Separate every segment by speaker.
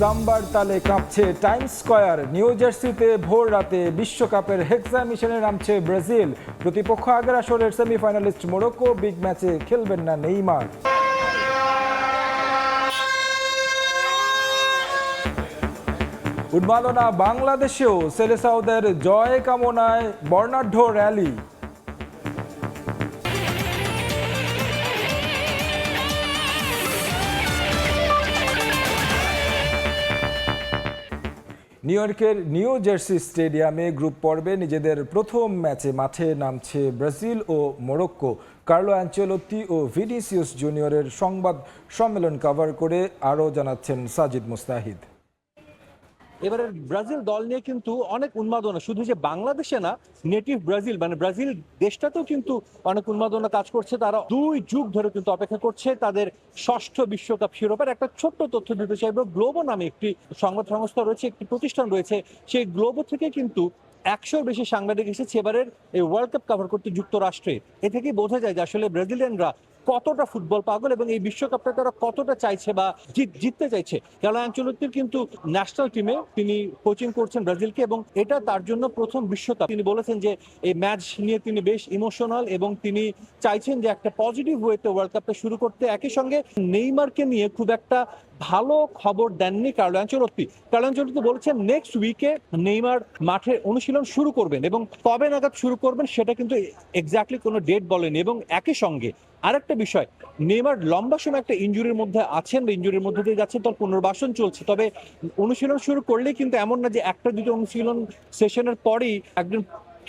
Speaker 1: সাম্বার তালে কাঁপছে Times square. New জার্সিতে ভোর রাতে বিশ্বকাপের হেক্সা মিশনে নামছে ব্রাজিল। প্রতিপক্ষ আগের আসরের সেমিফাইনালিস্ট মোরক্কো। বিগ ম্যাচে খেলবেন না নেইমার। উন্মাদনা বাংলাদেশেও। সেলেসাওদের জয় কামনায় বর্ণাঢ্য র্যালি। নিউ ইয়র্কের নিউ জার্সি স্টেডিয়ামে গ্রুপ পর্বে নিজেদের প্রথম ম্যাচে মাঠে নামছে ব্রাজিল ও মোরক্কো। কার্লো অ্যাঞ্চেলোত্তি ও ভিনিসিয়াস জুনিয়রের সংবাদ সম্মেলন কভার করে আরও জানাচ্ছেন সাজিদ মুস্তাহিদ।
Speaker 2: এবারের ব্রাজিল দল নিয়ে কিন্তু অনেক উন্মাদনা, শুধু যে বাংলাদেশে না, নেটিভ ব্রাজিল মানে ব্রাজিল দেশটাতেও কিন্তু অনেক উন্মাদনা কাজ করছে। তারা 2 যুগ ধরে কিন্তু অপেক্ষা করছে তাদের ষষ্ঠ বিশ্বকাপ শিরোপার। একটা ছোট্ট তথ্য দিতে চাইব, গ্লোবো নামে একটি সংবাদ সংস্থা রয়েছে, একটি প্রতিষ্ঠান রয়েছে, সেই গ্লোবো থেকে কিন্তু 100-র বেশি সাংবাদিক এসেছে এবারের এই ওয়ার্ল্ড কাপ কভার করতে যুক্তরাষ্ট্রে। এ থেকেই বোঝা যায় যে আসলে ব্রাজিলিয়ানরা কতটা ফুটবল পাগল এবং এই বিশ্বকাপটা তারা কতটা চাইছে বা জিততে চাইছে। কার্লো আনচেলত্তির কিন্তু ন্যাশনাল টিমে তিনি কোচিং করছেন ব্রাজিলকে এবং এটা তার জন্য প্রথম বিশ্বকাপ। তিনি বলেছেন যে এই ম্যাচ নিয়ে তিনি বেশ ইমোশনাল এবং তিনি চাইছেন যে একটা পজিটিভ ওয়েতে ওয়ার্ল্ড কাপটা শুরু করতে। একই সঙ্গে নেইমারকে নিয়ে খুব একটা ভালো খবর দেননি কার্লো আনচেলত্তি। কার্লো আনচেলত্তি বলেছেন নেক্সট উইকে নেইমার মাঠে অনুশীলন শুরু করবেন এবং কবে নাগাদ শুরু করবেন সেটা কিন্তু এক্স্যাক্টলি কোনো ডেট বলেনি। এবং একই সঙ্গে আরেকটা বিষয়, নেইমার লম্বা সময় একটা ইনজুরির মধ্যে আছেন, ইনজুরির মধ্যে দিয়ে যাচ্ছেন, তার পুনর্বাসন চলছে। তবে অনুশীলন শুরু করলেই কিন্তু এমন না যে একটা দুটো অনুশীলন সেশনের পরেই একজন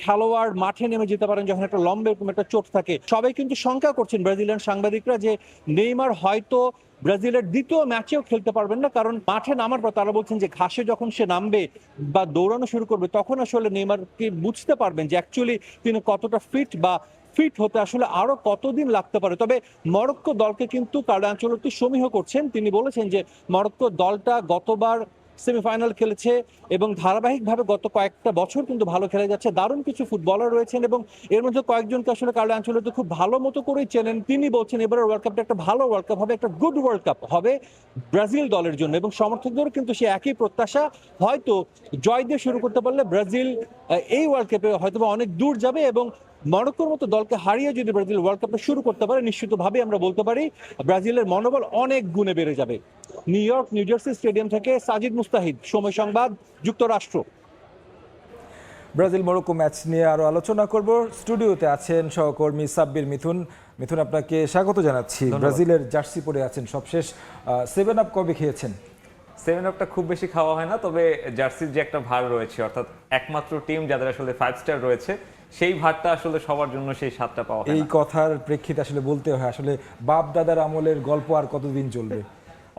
Speaker 2: খেলোয়াড় মাঠে নেমে যেতে পারেন যখন একটা লম্বা এরকম একটা চোট থাকে। সবাই কিন্তু শঙ্কা করছেন ব্রাজিলিয়ান সাংবাদিকরা যে নেইমার হয়তো ব্রাজিলের দ্বিতীয় ম্যাচেও খেলতে পারবেন না, কারণ মাঠে নামার পর তারা বলছেন যে ঘাসে যখন সে নামবে বা দৌড়ানো শুরু করবে তখন আসলে নেইমারকে বুঝতে পারবেন যে অ্যাকচুয়ালি তিনি কতটা ফিট হতে আসলে আরো কতদিন লাগতে পারে। তবে মরক্কো দলকে কিন্তু কার্লো আনচেলত্তি সমীহ করছেন। তিনি বলেছেন যে মরক্কো দলটা গতবার সেমিফাইনাল খেলেছে এবং ধারাবাহিকভাবে গত কয়েকটা বছর কিন্তু ভালো খেলে যাচ্ছে। দারুণ কিছু ফুটবলার রয়েছেন এবং এর মধ্যে কয়েকজনকে আসলে কার্লো আনচেলত্তি খুব ভালো মতো করেই চেনেন। তিনি বলছেন এবারের ওয়ার্ল্ড কাপটা একটা ভালো ওয়ার্ল্ড কাপ হবে, একটা গুড ওয়ার্ল্ড কাপ হবে ব্রাজিল দলের জন্য এবং সমর্থকদেরও কিন্তু সে একই প্রত্যাশা। হয়তো জয় দিয়ে শুরু করতে পারলে ব্রাজিল এই ওয়ার্ল্ড কাপে হয়তো অনেক দূর যাবে এবং মরক্কোর মতো দলকে হারিয়ে যদি ব্রাজিল ওয়ার্ল্ড কাপে শুরু করতে পারে নিশ্চিতভাবে আমরা বলতে পারি ব্রাজিলের মনোবল অনেক গুণে বেড়ে যাবে। New York new jersey stadium থেকে সাজিদ মুস্তাহিদ, সময় সংবাদ, যুক্তরাষ্ট্র।
Speaker 1: ব্রাজিল মোরক্কো ম্যাচ নিয়ে আরো আলোচনা করব। স্টুডিওতে আছেন সহকর্মী সাব্বির মিথুন। মিথুন, আপনাকে স্বাগত জানাচ্ছি। ব্রাজিলের জার্সি পরে আছেন, সবশেষ 7 আপ কবে খেয়েছেন?
Speaker 3: 7 আপটা খুব বেশি খাওয়া হয় না, তবে জার্সির যে একটা ভার রয়েছে, অর্থাৎ একমাত্র টিম যাদের আসলে 5 স্টার রয়েছে, সেই ভারটা আসলে সবার জন্য সেই স্বাদটা পাওয়া হয়।
Speaker 1: এই কথার প্রেক্ষিতে আসলে বলতে হয় আসলে বাপ দাদার আমলের গল্প আর কতদিন চলবে?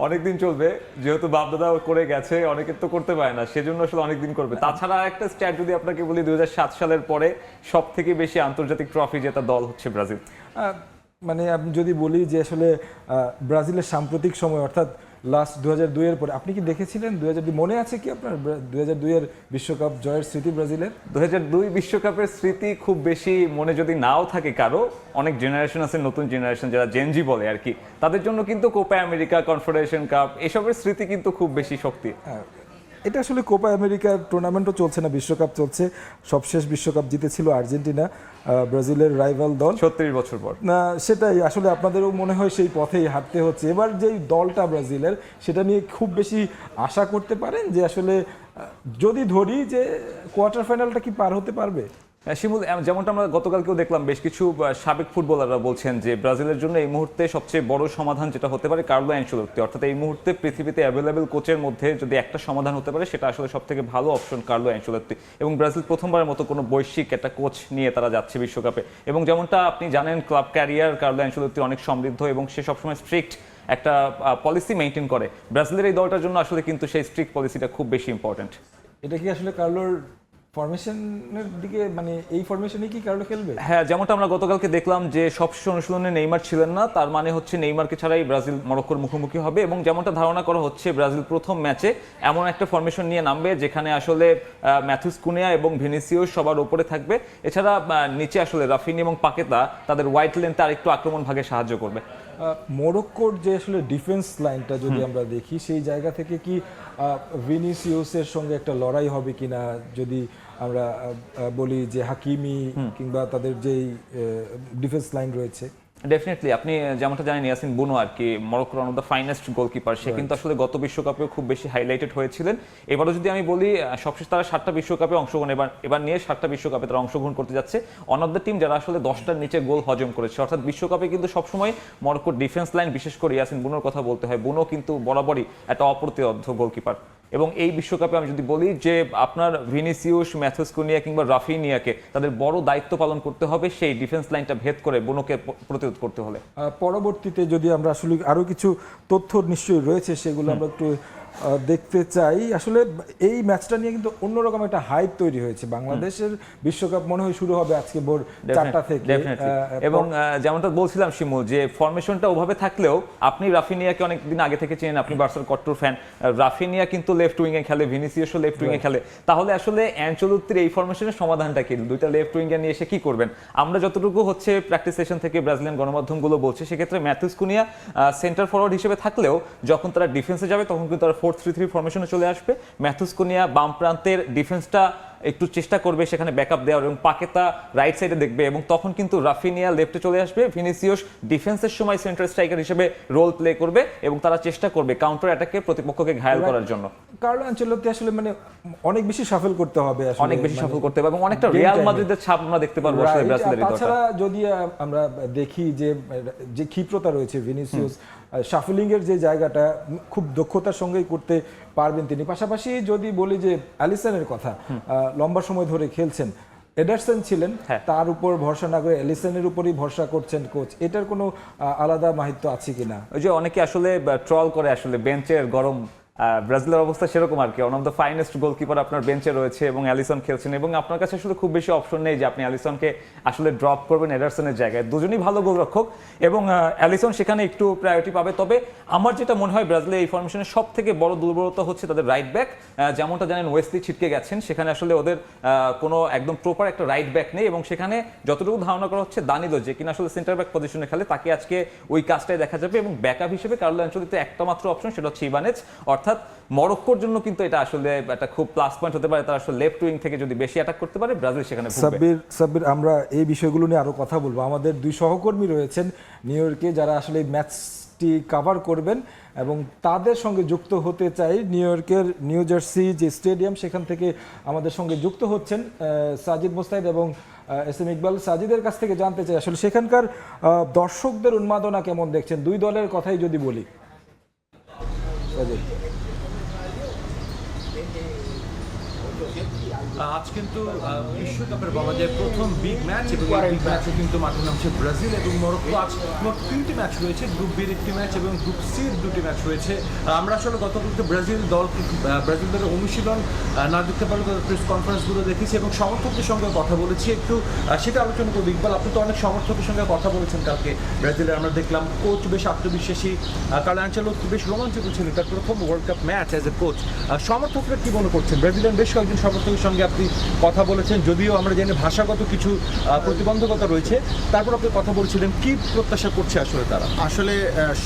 Speaker 3: অনেকদিন চলবে, যেহেতু বাপ দাদা করে গেছে, অনেকের তো করতে পারে না, সেজন্য আসলে অনেকদিন করবে। তাছাড়া একটা স্ট্যাট যদি আপনাকে বলি, 2007 সালের পরে সব থেকে বেশি আন্তর্জাতিক ট্রফি জেতা দল হচ্ছে ব্রাজিল।
Speaker 1: মানে আমি যদি বলি যে আসলে ব্রাজিলের সাম্প্রতিক সময় অর্থাৎ লাস্ট 2002 এর পরে আপনি কি দেখেছিলেন 2002? মনে আছে কি আপনার 2002 এর বিশ্বকাপ জয়ের স্মৃতি ব্রাজিলের?
Speaker 3: 2002 বিশ্বকাপের স্মৃতি খুব বেশি মনে যদি নাও থাকে কারো, অনেক জেনারেশন আছে, নতুন জেনারেশন যারা জেনজি বলে আর কি, তাদের জন্য কিন্তু কোপা আমেরিকা, কনফেডারেশন কাপ এসবের স্মৃতি কিন্তু খুব বেশি শক্তি।
Speaker 1: এটা আসলে কোপা আমেরিকার টুর্নামেন্টও চলছে না, বিশ্বকাপ চলছে। সবশেষ বিশ্বকাপ জিতেছিল আর্জেন্টিনা, ব্রাজিলের রাইভাল দল, 36
Speaker 3: বছর পর।
Speaker 1: না সেটাই আসলে আপনাদেরও মনে হয় সেই পথেই হাঁটতে হচ্ছে। এবার যেই দলটা ব্রাজিলের, সেটা নিয়ে খুব বেশি আশা করতে পারেন যে আসলে যদি ধরি যে কোয়ার্টার ফাইনালটা কি পার হতে পারবে?
Speaker 3: শিমুল, যেমনটা আমরা গতকালকেও দেখলাম, বেশ কিছু সাবেক ফুটবলাররা বলছেন যে ব্রাজিলের জন্য এই মুহূর্তে সবচেয়ে বড় সমাধান যেটা হতে পারে কার্লো আনচেলত্তি। অর্থাৎ এই মুহূর্তে পৃথিবীতে অ্যাভেলেবেল কোচের মধ্যে যদি একটা সমাধান হতে পারে, সেটা আসলে সব থেকে ভালো অপশন কার্লো আনচেলত্তি। এবং ব্রাজিল প্রথমবারের মতো কোনো বৈশ্বিক একটা কোচ নিয়ে তারা যাচ্ছে বিশ্বকাপে। এবং যেমনটা আপনি জানেন, ক্লাব ক্যারিয়ার কার্লো আনচেলত্তি অনেক সমৃদ্ধ এবং সে সবসময় স্ট্রিক্ট একটা পলিসি মেনটেন করে। ব্রাজিলের এই দলটার জন্য আসলে কিন্তু সেই স্ট্রিক্ট পলিসিটা খুব বেশি ইম্পর্টেন্ট।
Speaker 1: এটা কি আসলে কার্লোর ফরমেশনের দিকে, মানে এই ফরমেশনে কি কার্লো খেলবে?
Speaker 3: হ্যাঁ, যেমনটা আমরা গতকালকে দেখলাম যে সবশেষ অনুশীলনে নেইমার ছিলেন না, তার মানে হচ্ছে নেইমারকে ছাড়াই ব্রাজিল মরক্কোর মুখোমুখি হবে। এবং যেমনটা ধারণা করা হচ্ছে, ব্রাজিল প্রথম ম্যাচে এমন একটা ফরমেশন নিয়ে নামবে যেখানে আসলে ম্যাথিউস কুনিয়া এবং ভিনিসিয়াস সবার উপরে থাকবে। এছাড়া নিচে আসলে রাফিনি এবং পাকেতা তাদের ওয়াইড লেন্থে আরেকটু আক্রমণ ভাগে সাহায্য করবে।
Speaker 1: মরক্কোর যে আসলে ডিফেন্স লাইনটা যদি আমরা দেখি সেই জায়গা থেকে কি ভিনিসিয়াসের সঙ্গে একটা লড়াই হবে কিনা, যদি আমরা বলি যে হাকিমি কিংবা তাদের যেই ডিফেন্স লাইন রয়েছে।
Speaker 3: ডেফিনেটলি আপনি যেমনটা জানেন ইয়াসিন বুনো আর কি মরক্কোর one of the finest goalkeeper, সে কিন্তু আসলে গত বিশ্বকাপে খুব বেশি হাইলাইটেড হয়েছিলেন। এবারও যদি আমি বলি সবশেষ তারা 7টা বিশ্বকাপে অংশগ্রহণ এবার নিয়ে 7টা বিশ্বকাপে তারা অংশগ্রহণ করতে যাচ্ছে। ওয়ান অফ দ্য টিম যারা আসলে 10টার নিচে গোল হজম করেছে, অর্থাৎ বিশ্বকাপে কিন্তু সবসময় মরক্কোর ডিফেন্স লাইন, বিশেষ করে ইয়াসিন বুনোর কথা বলতে হয়, বুনো কিন্তু বরাবরই একটা অপ্রতিরোধ্য গোলকিপার। এবং এই বিশ্বকাপে আমি যদি বলি যে আপনার ভিনিসিয়াস, ম্যাথুস কুনিয়া কিংবা রাফিনিয়াকে তাদের বড় দায়িত্ব পালন করতে হবে সেই ডিফেন্স লাইনটা ভেদ করে বুনোকে প্রতিরোধ করতে হলে।
Speaker 1: পরবর্তীতে যদি আমরা আসলে আরো কিছু তথ্য নিশ্চয়ই রয়েছে সেগুলো আমরা একটু দেখতে চাই। আসলে এই ম্যাচটা নিয়ে কিন্তু অন্যরকম একটা হাইপ তৈরি হয়েছে। বাংলাদেশের বিশ্বকাপ মনে হয় শুরু হবে আজকে ভোর 4টা থেকে।
Speaker 3: এবং যেমনটা বলছিলাম শিমুল, যে ফরমেশনটা ওভাবে থাকলেও আপনি রাফিনিয়াকে অনেকদিন আগে থেকে চেনেন, আপনি বার্সার কট্টর ফ্যান। রাফিনিয়া কিন্তু লেফট উইংয়ে খেলে, ভিনিসিয়াসও লেফট উইংয়ে খেলে। তাহলে আসলে অ্যানচেলোত্তির এই ফরমেশনের সমাধানটা কি? দুইটা লেফট উইঙ্গে নিয়ে এসে কি করবেন? আমরা যতটুকু হচ্ছে প্র্যাকটিস সেশন থেকে ব্রাজিলিয়ান গণমাধ্যমগুলো বলছে, সেক্ষেত্রে ম্যাথুস কুনিয়া সেন্টার ফরওয়ার্ড হিসেবে থাকলেও যখন তারা ডিফেন্সে যাবে তখন কিন্তু তারা 4-3-3 ফরমেশনে চলে আসবে। ম্যাথুস কুনিয়া বাম প্রান্তের ডিফেন্সটা একটু চেষ্টা করবে সেখানে ব্যাকআপ দেওয়ার, এবং পাকেতা রাইট সাইডে দেখবে, এবং তখন কিন্তু রাফিনিয়া লেফটে চলে আসবে। ভিনিসিয়াস ডিফেন্সের সময় সেন্টার স্ট্রাইকার হিসেবে রোল প্লে করবে এবং তারা চেষ্টা করবে কাউন্টার অ্যাটাকে প্রতিপক্ষকে ঘায়াল করার জন্য।
Speaker 1: কার্লো আনচেলোত্তি আসলে মানে অনেক বেশি শাফল করতে হবে, আসলে
Speaker 3: অনেক বেশি শাফল করতে হবে, এবং অনেকটা রিয়াল মাদ্রিদের ছাপ আমরা দেখতে পারবো আসলে ব্রাজিলের দলটা।
Speaker 1: তাছাড়া যদি আমরা দেখি যে ক্ষিপ্রতা রয়েছে ভিনিসিয়াস, শাফলিং এর যে জায়গাটা খুব দক্ষতার সঙ্গেই করতে পারবেন তিনি। পাশাপাশি যদি বলি যে অ্যালিসনের কথা, লম্বা সময় ধরে খেলছেন, এডারসন ছিলেন, তার উপর ভরসা না করে অ্যালিসনের উপরই ভরসা করছেন কোচ, এটার কোনো আলাদা মাহিত্য আছে কিনা?
Speaker 3: ওই যে অনেকে আসলে ট্রল করে আসলে বেঞ্চের গরম, ব্রাজিলের অবস্থা সেরকম আর কি। One of the finest goalkeeper আপনার বেঞ্চে রয়েছে এবং অ্যালিসন খেলছেন, এবং আপনার কাছে আসলে খুব বেশি অপশন নেই যে আপনি অ্যালিসনকে আসলে ড্রপ করবেন এডারসনের জায়গায়। দুজনই ভালো গোলরক্ষক এবং অ্যালিসন সেখানে একটু প্রায়োরিটি পাবে। তবে আমার যেটা মনে হয় ব্রাজিলের এই ফরমেশনের সব থেকে বড় দুর্বলতা হচ্ছে তাদের রাইট ব্যাক। যেমনটা জানেন ওয়েসলি ছিটকে গেছেন, সেখানে আসলে ওদের কোনো একদম প্রপার একটা রাইট ব্যাক নেই, এবং সেখানে যতটুকু ধারণা করা হচ্ছে দানিলো, যে কিনা আসলে সেন্টার ব্যাক পজিশনে খেলে, তাকে আজকে ওই কাজটাই দেখা যাবে। এবং ব্যাকআপ হিসেবে কার্লো আনচেলোত্তির একটা মাত্র অপশন, সেটা হচ্ছে ইবানেজ। অর্থাৎ মরক্কোর জন্য কিন্তু এটা আসলে একটা খুব প্লাস পয়েন্ট হতে পারে, তারা আসলে লেফট উইং থেকে যদি বেশি অ্যাটাক করতে পারে ব্রাজিল সেখানে ভুগবে।
Speaker 1: সাব্বির, আমরা এই বিষয়গুলো নিয়ে আরো কথা বলবো। আমাদের দুই সহকর্মী রয়েছেন নিউ ইয়র্কে যারা আসলে এই ম্যাচটি কভার করবেন, এবং তাদের সঙ্গে যুক্ত হতে চাই। নিউ ইয়র্কের নিউ জার্সি যে স্টেডিয়াম, সেখান থেকে আমাদের সঙ্গে যুক্ত হচ্ছেন সাজিদ মোস্তাহিদ এবং এস এম ইকবাল। সাজিদের কাছ থেকে জানতে চাই আসলে সেখানকার দর্শকদের উন্মাদনা কেমন দেখছেন, দুই দলের কথাই যদি বলি। সাজিদ,
Speaker 4: আজ কিন্তু বিশ্বকাপের বলা যায় প্রথম বিগ ম্যাচ, এবং এই বিগ ম্যাচে কিন্তু মাঠে নামছে ব্রাজিল এবং মরক্কো। আজ মোট 3টি ম্যাচ রয়েছে, গ্রুপ বির একটি ম্যাচ এবং গ্রুপ সির 2টি ম্যাচ রয়েছে। আমরা আসলে গতকালকে ব্রাজিল দলের অনুশীলন না দেখতে পারলে তাদের প্রেস কনফারেন্সগুলো দেখেছি এবং সমর্থকদের সঙ্গে কথা বলেছি, একটু সেটা আলোচনা করবো। ইকবাল, আপনি তো অনেক সমর্থকের সঙ্গে কথা বলেছেন কালকে ব্রাজিলের, আমরা দেখলাম কোচ বেশ আত্মবিশ্বাসী, কার্লো আনচেলোত্তি বেশ রোমাঞ্চিত ছিলেন, তার প্রথম world cup match as a coach. সমর্থকরা কি মনে করছেন? ব্রাজিলিয়ান বেশ কয়েকজন সমর্থকের সঙ্গে আপনি কথা বলেছেন, যদিও আমরা জানি ভাষাগত কিছু প্রতিবন্ধকতা রয়েছে, তারপর আপনি কথা বলছিলেন, কি প্রত্যাশা করছে আসলে তারা?
Speaker 5: আসলে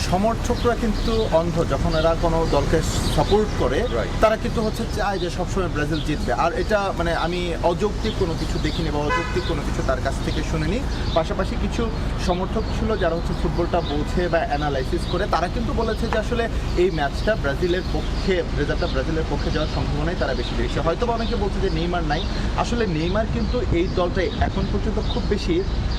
Speaker 5: সমর্থকরা কিন্তু অন্ধ, যখন এরা কোনো দলকে সাপোর্ট করে তারা কিন্তু হচ্ছে চায় যে সবসময় ব্রাজিল জিতবে। আর এটা মানে আমি অযৌক্তিক কোনো কিছু দেখিনি বা অযৌক্তিক কোনো কিছু তার কাছ থেকে শুনিনি। পাশাপাশি কিছু সমর্থক ছিল যারা হচ্ছে ফুটবলটা বোঝে বা অ্যানালাইসিস করে, তারা কিন্তু বলেছে যে আসলে এই ম্যাচটা ব্রাজিলের পক্ষে, রেজাল্টটা ব্রাজিলের পক্ষে যাওয়ার সম্ভাবনাই তারা বেশি বেশি। হয়তো বা অনেকে বলছে যে নেইমার নাই, আসলে নেইমার কিন্তু এই দলটাই এখন পর্যন্ত খুব বেশি,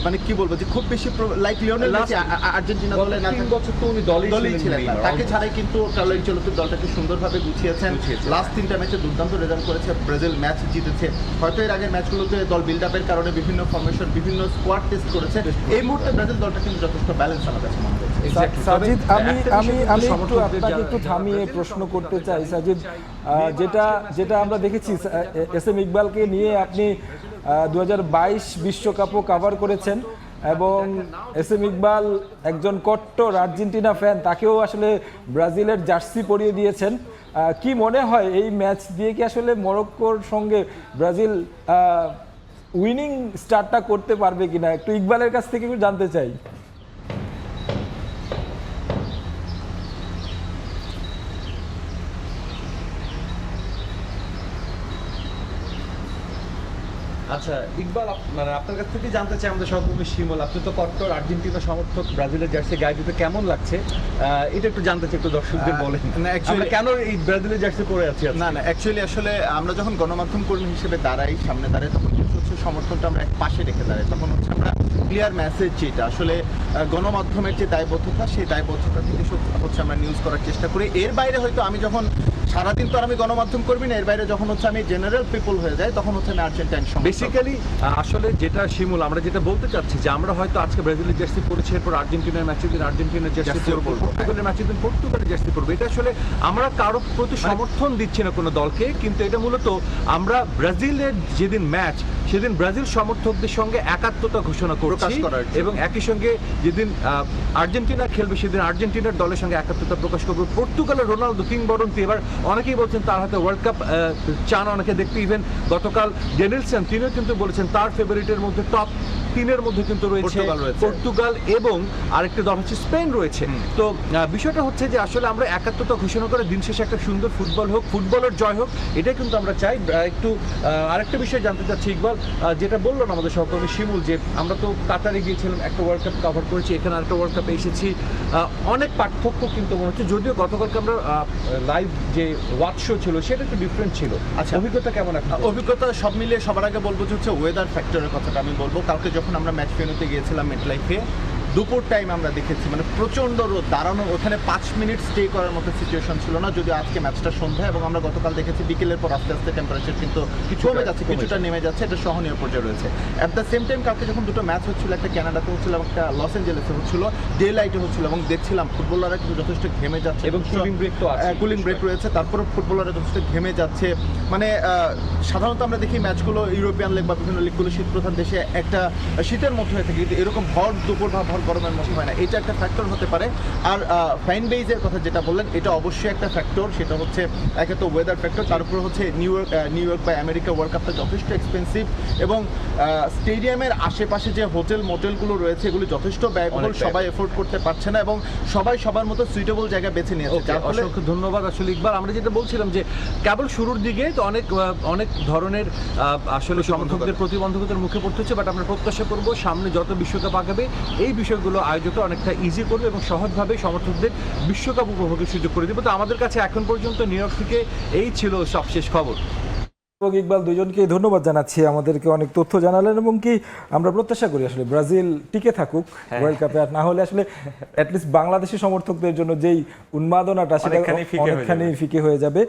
Speaker 5: মানে কি বলবো, যে খুব বেশি লাইক লিওনেল মেসি আর্জেন্টিনা দলে না
Speaker 4: 3 বছর তো উনি দলেই ছিলেন,
Speaker 5: তাকে ছাড়াই কিন্তু কার্লো আনচেলোত্তি দলটাকে সুন্দরভাবে গুছিয়েছেন। লাস্ট 3টা ম্যাচে দুর্দান্ত রেজাল্ট করেছে, ব্রাজিল ম্যাচ জিতেছে। হয়তো এর আগের ম্যাচগুলোতে দল বিল্ড আপের কারণে বিভিন্ন ফরমেশন, বিভিন্ন স্কোয়াড টেস্ট করেছে। এই মুহূর্তে ব্রাজিল দলটা কিন্তু যথেষ্ট ব্যালেন্স আমার কাছে মনে হচ্ছে।
Speaker 1: সাজিদ, আমি একটু আপনাকে একটু থামিয়ে প্রশ্ন করতে চাই। সাজিদ, যেটা আমরা দেখেছি, এস এম ইকবালকে নিয়ে আপনি 2022 বিশ্বকাপও কভার করেছেন, এবং এস এম ইকবাল একজন কট্টর আর্জেন্টিনা ফ্যান, তাকেও আসলে ব্রাজিলের জার্সি পরিয়ে দিয়েছেন। কি মনে হয় এই ম্যাচ দিয়ে কি আসলে মরক্কোর সঙ্গে ব্রাজিল উইনিং স্টার্টটা করতে পারবে কিনা? একটু ইকবালের কাছ থেকে একটু জানতে চাই।
Speaker 2: আচ্ছা ইকবাল, মানে আপনার কাছ থেকে জানতে চাই আমাদের সহকর্মী শিমুল, আপনি তো কট্টর আর্জেন্টিনা সমর্থক, ব্রাজিলের জার্সি গায়ে দিতে কেমন লাগছে এটা একটু জানতে চাই, একটু দর্শকদের বলেন
Speaker 5: না, actually-
Speaker 2: আমরা কেন এই ব্রাজিলের জার্সি পরে আছি আজকে?
Speaker 5: না অ্যাকচুয়ালি আসলে আমরা যখন গণমাধ্যম কর্মী হিসেবে সামনে দাঁড়াই তখন কিন্তু হচ্ছে সমর্থনটা আমরা এক পাশে রেখে দাঁড়াই। তখন হচ্ছে আমরা ক্লিয়ার মেসেজ যেটা আসলে গণমাধ্যমের যে দায়বদ্ধতা, সেই দায়বদ্ধতা থেকে হচ্ছে আমরা নিউজ করার চেষ্টা করি। এর বাইরে হয়তো আমি যখন সারাদিন তো আর আমি গণমাধ্যম কর্মী না, এর বাইরে যখন হচ্ছে আমি জেনারেল পিপল হয়ে যাই তখন হচ্ছে আমি আর্জেন্টাইন সমর্থক।
Speaker 2: বেসিক্যালি আসলে যেটা শিমুল, আমরা যেটা বলতে চাচ্ছি যে আমরা হয়তো আজকে ব্রাজিলের জার্সি পরেছি, এরপর আর্জেন্টিনার ম্যাচের দিন আর্জেন্টিনার জার্সি
Speaker 5: জার্সিও
Speaker 2: পরবো,
Speaker 5: পরবো,
Speaker 2: পর্তুগালের ম্যাচের দিন পর্তুগালের জার্সি পরবো। এটা আসলে আমরা কারো প্রতি সমর্থন দিচ্ছি না কোনো দলকে, কিন্তু এটা মূলত আমরা ব্রাজিলের যেদিন ম্যাচ সেদিন ব্রাজিল সমর্থকদের সঙ্গে একাত্মতা ঘোষণা করছি
Speaker 5: প্রকাশ করার জন্য।
Speaker 2: এবং একই সঙ্গে যেদিন আর্জেন্টিনা খেলবে সেদিন আর্জেন্টিনার দলের সঙ্গে একাত্মতা প্রকাশ করবো। পর্তুগালের রোনালদো কিংবদন্তি, এবার অনেকেই বলছেন তার হাতে ওয়ার্ল্ড কাপ চান অনেকে দেখতে। ইভেন গতকাল ডেনিলসন তিনিও কিন্তু বলেছেন তার ফেভারিটের মধ্যে টপ 3-এর মধ্যে কিন্তু রয়েছে
Speaker 5: পর্তুগাল রয়েছে।
Speaker 2: পর্তুগাল এবং আরেকটা দল হচ্ছে স্পেন রয়েছে। তো বিষয়টা হচ্ছে যে আসলে আমরা একাত্মতা ঘোষণা করে দিন শেষে একটা সুন্দর ফুটবল হোক, ফুটবলের জয় হোক, এটাই কিন্তু আমরা চাই। একটু আরেকটা বিষয় জানতে চাচ্ছি ইকবাল, যেটা বললেন আমাদের সহকর্মী শিমুল, যে আমরা তো কাতারে গিয়েছিলাম, একটা ওয়ার্ল্ড কাপ কভার করেছি, এখানে আরেকটা ওয়ার্ল্ড কাপে এসেছি, অনেক পার্থক্য কিন্তু মনে হচ্ছে। যদিও গতকালকে আমরা লাইভ যে ওয়াচ শো ছিল সেটা একটু ডিফারেন্ট ছিল।
Speaker 5: আচ্ছা।
Speaker 2: অভিজ্ঞতা কেমন আপনার?
Speaker 5: অভিজ্ঞতা সব মিলিয়ে সবার আগে বলবো যে হচ্ছে ওয়েদার ফ্যাক্টরের কথাটা আমি বলবো। কালকে যখন আমরা ম্যাচ ভেন্যুতে গিয়েছিলাম মেটলাইফে, দুপুর টাইম আমরা দেখেছি মানে প্রচণ্ড রোদ, দাঁড়ানো ওখানে 5 মিনিট স্টে করার মতো সিচুয়েশন ছিল না। যদি আজকে ম্যাচটা সন্ধ্যা, এবং আমরা গতকাল দেখেছি বিকেলের পর আস্তে আস্তে টেম্পারেচার কিন্তু কমে যাচ্ছে, কিছুটা নেমে যাচ্ছে, এটা সহনীয় পর্যায়ে রয়েছে। অ্যাট দ্য সেম টাইম কালকে যখন দুটো ম্যাচ হচ্ছিল, একটা কানাডাতে হচ্ছিল এবং একটা লস অ্যাঞ্জেলেসে হচ্ছিল, ডে লাইটে হচ্ছিল, এবং দেখছিলাম ফুটবলাররা কিন্তু যথেষ্ট ঘেমে যাচ্ছে
Speaker 2: এবং কুলিং ব্রেক তো আছে,
Speaker 5: কুলিং ব্রেক রয়েছে, তারপরে ফুটবলাররা যথেষ্ট ঘেমে যাচ্ছে। মানে সাধারণত আমরা দেখি ম্যাচগুলো ইউরোপিয়ান লিগ বা বিভিন্ন লিগগুলো শীত প্রধান দেশে একটা শীতের মধ্যে হয়ে থাকে, কিন্তু এরকম ভর দুপুর বা ভর গরমের মধ্যে হয় না। এটা একটা ফ্যাক্টর হতে পারে। আর ফ্যান বেইজের কথা যেটা বললেন, এটা অবশ্যই একটা ফ্যাক্টর। সেটা হচ্ছে একে তো ওয়েদার ফ্যাক্টর, তার উপরে হচ্ছে নিউ ইয়র্ক বা আমেরিকা ওয়ার্ল্ড কাপটা যথেষ্ট এক্সপেন্সিভ, এবং স্টেডিয়ামের আশেপাশে যে হোটেল মোটেলগুলো রয়েছে এগুলো যথেষ্ট ব্যয়বহুল, সবাই এফোর্ড করতে পারছে না, এবং সবাই সবার মতো সুইটেবল জায়গা বেছে নিয়েছে। যার ফলে
Speaker 2: অসংখ্য ধন্যবাদ। আসলে ইকবাল, আমরা যেটা বলছিলাম যে কেবল শুরুর দিকে তো অনেক ধরনের আসলে সমর্থকদের প্রতিবন্ধকতার মুখে পড়তে হচ্ছে, বাট আমরা প্রত্যাশা করব সামনে যত বিশ্বকাপ আগাবে এই বিষয়গুলো আয়োজকরা অনেকটা ইজি করবে এবং সহজভাবে সমর্থকদের বিশ্বকাপ উপভোগের সুযোগ করে দেবে। তো আমাদের কাছে এখন পর্যন্ত নিউ ইয়র্ক থেকে এই ছিল সবশেষ খবর।
Speaker 1: এবং ইকবাল, দুজনকে ধন্যবাদ জানাচ্ছি, আমাদেরকে অনেক তথ্য জানালেন, এবং কি আমরা প্রত্যাশা করি আসলে ব্রাজিল টিকে থাকুক ওয়ার্ল্ড কাপে। আর না হলে আসলে অ্যাটলিস্ট বাংলাদেশি সমর্থকদের জন্য যেই উন্মাদনাটা সেটা অনেকখানি ফিকে হয়ে যাবে।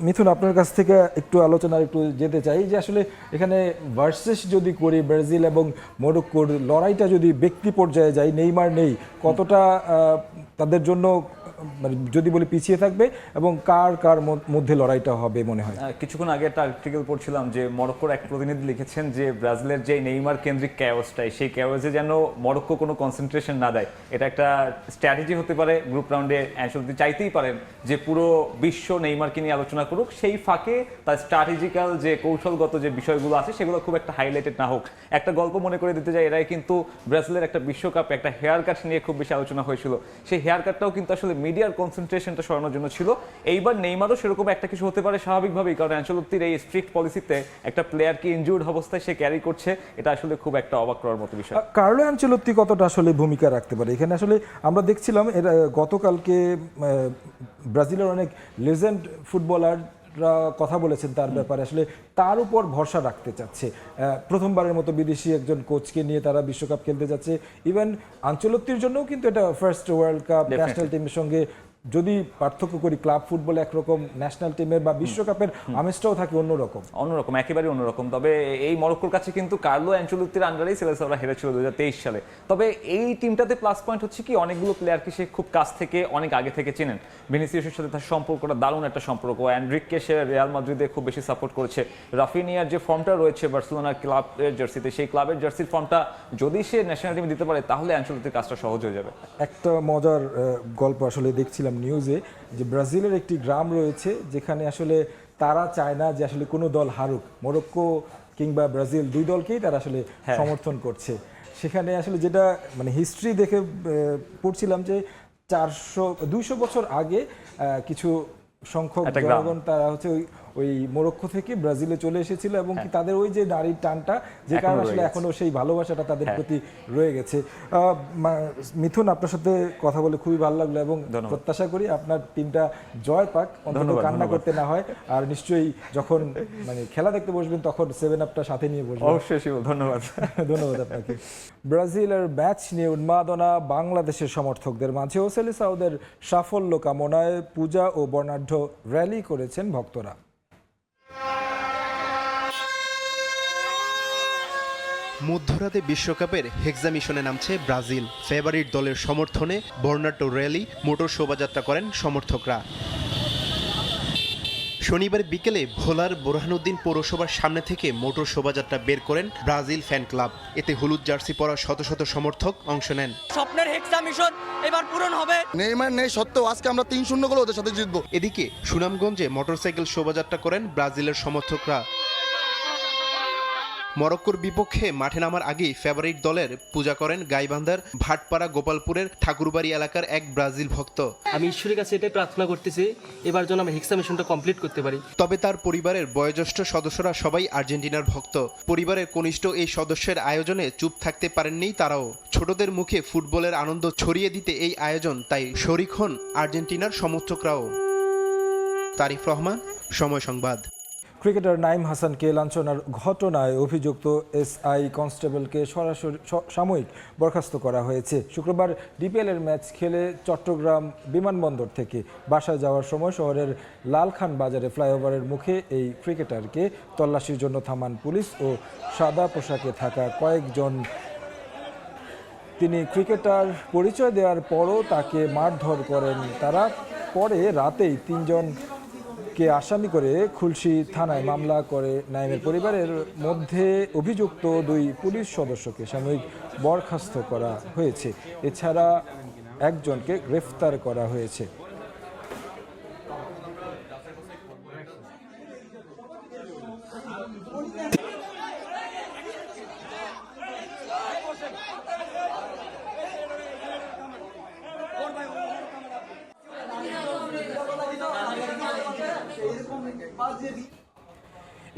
Speaker 1: মিথুন, আপনার কাছ থেকে একটু আলোচনা একটু যেতে চাই যে আসলে এখানে ভার্সেস যদি করি ব্রাজিল এবং মরক্কোর লড়াইটা যদি ব্যক্তি পর্যায়ে যায়, নেইমার নেই, কতটা তাদের জন্য মানে যদি বলি পিছিয়ে থাকবে, এবং কার কার মধ্যে লড়াইটা হবে মনে হয়?
Speaker 3: কিছুক্ষণ আগে একটা আর্টিকেল পড়ছিলাম যে মরক্কোর এক প্রতিনিধি লিখেছেন যে ব্রাজিলের যে নেইমার কেন্দ্রিক ক্যাওসটাই, সেই ক্যাওসে যেন মরক্কো কোনো কনসেন্ট্রেশন না দেয়। এটা একটা স্ট্র্যাটেজি হতে পারে। গ্রুপ রাউন্ডে অ্যানসেলতি চাইতেই পারেন যে পুরো বিশ্ব নেইমারকে নিয়ে আলোচনা করুক, সেই ফাঁকে তার স্ট্র্যাটেজিক্যাল যে কৌশলগত যে বিষয়গুলো আছে সেগুলো খুব একটা হাইলাইটেড না হোক। একটা গল্প মনে করে দিতে চাই, এরাই কিন্তু ব্রাজিলের একটা বিশ্বকাপে একটা হেয়ার কাট নিয়ে খুব বেশি আলোচনা হয়েছিল। সেই হেয়ার কাটটাও কিন্তু আসলে মিডিয়ার কনসেন্ট্রেশনটা সরানোর জন্য ছিল। এইবার নেইমারও সেরকম একটা কিছু হতে পারে স্বাভাবিকভাবেই, কারণ অ্যানচেলত্তির এই স্ট্রিক্ট পলিসিতে একটা প্লেয়ারকে ইনজুর্ড অবস্থায় সে ক্যারি করছে, এটা আসলে খুব একটা অবাক করার মতো বিষয়।
Speaker 1: কার্লো অ্যানচেলত্তি কতটা আসলে ভূমিকা রাখতে পারে এখানে? আসলে আমরা দেখছিলাম গতকালকে ব্রাজিলের অনেক লেজেন্ড ফুটবলার কথা বলেছেন তার ব্যাপারে, আসলে তার উপর ভরসা রাখতে চাচ্ছে। প্রথমবারের মতো বিদেশি একজন কোচকে নিয়ে তারা বিশ্বকাপ খেলতে যাচ্ছে। ইভেন আনচেলত্তির জন্যও কিন্তু এটা ফার্স্ট ওয়ার্ল্ড কাপ, ন্যাশনাল টিমের সঙ্গে যদি পার্থক্য করি, ক্লাব ফুটবল একরকম, ন্যাশনাল টিমের বা বিশ্বকাপের আমেজটাও থাকে অন্যরকম,
Speaker 3: একেবারে অন্যরকম। তবে এই মরক্কোর কাছে কিন্তু কার্লো অ্যানচেলত্তির আন্ডারেই সেলেসাওরা হেরেছিল 2023 সালে। তবে এই টিমটাতে প্লাস পয়েন্ট হচ্ছে কি, অনেকগুলো প্লেয়ারকে সে খুব কাছ থেকে অনেক আগে থেকে চেনেন। ভিনিসিয়াসের সাথে তার সম্পর্কটা দারুণ একটা সম্পর্ক। অ্যান্ড্রিককে সে রিয়াল মাদ্রিদে খুব বেশি সাপোর্ট করেছে। রাফিনিয়ার যে ফর্মটা রয়েছে বার্সেলোনার ক্লাবের জার্সিতে, সেই ক্লাবের জার্সির ফর্মটা যদি সে ন্যাশনাল টিমে দিতে পারে তাহলে অ্যানচেলত্তির কাজটা সহজ হয়ে যাবে।
Speaker 1: একটা মজার গল্প আসলে দেখছিলাম নিউজে, যে ব্রাজিলের একটি গ্রাম রয়েছে যেখানে আসলে তারা চায় না যে আসলে কোনো দল হারুক, মরক্কো কিংবা ব্রাজিল দুই দলকেই তারা আসলে সমর্থন করছে। সেখানে আসলে যেটা মানে হিস্ট্রি দেখে পড়ছিলাম যে 200 বছর আগে কিছু সংখ্যক জনগণ তারা হচ্ছে ওই মোরক্কো থেকে ব্রাজিলে চলে এসেছিল এবং কি তাদের ওই যে নারীর টানটা যে কারণে আসলে এখনো সেই ভালোবাসাটা তাদের প্রতি রয়ে গেছে। মিথুন, আপনার সাথে কথা বলে খুবই ভালো লাগলো এবং প্রত্যাশা করি আপনার টিমটা জয় পাক, অন্তত কান্না করতে না হয়। আর নিশ্চয়ই যখন মানে খেলা দেখতে বসবেন তখন 7 আপটা সাথে নিয়ে বসবেন।
Speaker 3: অবশ্যই শিমুল, ধন্যবাদ।
Speaker 1: ধন্যবাদ আপনাকে। ব্রাজিলের ম্যাচ নিয়ে উন্মাদনা বাংলাদেশের সমর্থকদের মাঝেও সেলিসাউদের সাফল্য কামনায় পূজা ও বর্ণাঢ্য র্যালি করেছেন ভক্তরা।
Speaker 6: মধ্যরাতে বিশ্বকাপের হেক্সা মিশনে নামছে ব্রাজিল। ফেভারিট দলের সমর্থনে বর্ণাঢ্য র্যালি, মোটর শোভাযাত্রা করেন সমর্থকরা। শনিবার বিকেলে ভোলার বোরহানুদ্দিন পৌরসভার সামনে থেকে মোটর শোভাযাত্রা বের করেন ব্রাজিল ফ্যান ক্লাব। এতে হলুদ জার্সি পরা শত শত সমর্থক অংশ নেন।
Speaker 7: স্বপ্নের হেক্সা মিশন এবার পূরণ হবে।
Speaker 8: নেইমার নেই সত্ত্বেও আজকে আমরা 3-0 গোলে ওদের সাথে জিতবো।
Speaker 6: এদিকে সুনামগঞ্জে মোটরসাইকেল শোভাযাত্রা করেন ব্রাজিলের সমর্থকরা। মরক্কোর বিপক্ষে মাঠে নামার আগেই ফেভারিট দলের পূজা করেন গাইবান্ধার ভাটপাড়া গোপালপুরের ঠাকুরবাড়ি এলাকার এক ব্রাজিল ভক্ত।
Speaker 7: আমি ঈশ্বরের কাছে এটাই প্রার্থনা করতেছি, এবার যেন আমি হেক্সা মিশনটা কমপ্লিট করতে পারি।
Speaker 6: তবে তার পরিবারের বয়োজ্যেষ্ঠ সদস্যরা সবাই আর্জেন্টিনার ভক্ত। পরিবারের কনিষ্ঠ এই সদস্যের আয়োজনে চুপ থাকতে পারেননি তারাও। ছোটদের মুখে ফুটবলের আনন্দ ছড়িয়ে দিতে এই আয়োজন, তাই শরিক হন আর্জেন্টিনার সমর্থকরাও। তারিফ রহমান, সময় সংবাদ।
Speaker 1: ক্রিকেটার নাইম হাসানকে লাঞ্ছনার ঘটনায় অভিযুক্ত এসআই কনস্টেবলকে সরাসরি সাময়িক বরখাস্ত করা হয়েছে। শুক্রবার ডিপিএলের ম্যাচ খেলে চট্টগ্রাম বিমানবন্দর থেকে বাসায় যাওয়ার সময় শহরের লালখান বাজারে ফ্লাইওভারের মুখে এই ক্রিকেটারকে তল্লাশির জন্য থামান পুলিশ ও সাদা পোশাকে থাকা কয়েকজন। তিনি ক্রিকেটার পরিচয় দেওয়ার পরও তাকে মারধর করেন তারা। পরে রাতেই 3 জনকে আসামি করে খুলশী থানায় মামলা করে নাইমের পরিবারের মধ্যে অভিযুক্ত 2 পুলিশ সদস্যকে সাময়িক বরখাস্ত করা হয়েছে। এছাড়া একজনকে গ্রেফতার করা হয়েছে।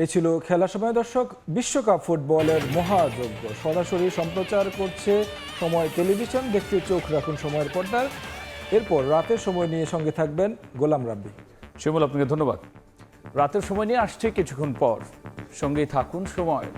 Speaker 1: এ ছিল খেলার সময়। দর্শক, বিশ্বকাপ ফুটবলের মহাযজ্ঞ সরাসরি সম্প্রচার করছে সময় টেলিভিশন। দেখতে চোখ রাখুন সময়ের পর্দার। এরপর রাতের সময় নিয়ে সঙ্গে থাকবেন গোলাম রাব্বি।
Speaker 9: শিমুল, আপনাকে ধন্যবাদ। রাতের সময় নিয়ে আসছে কিছুক্ষণ পর, সঙ্গেই থাকুন সময়।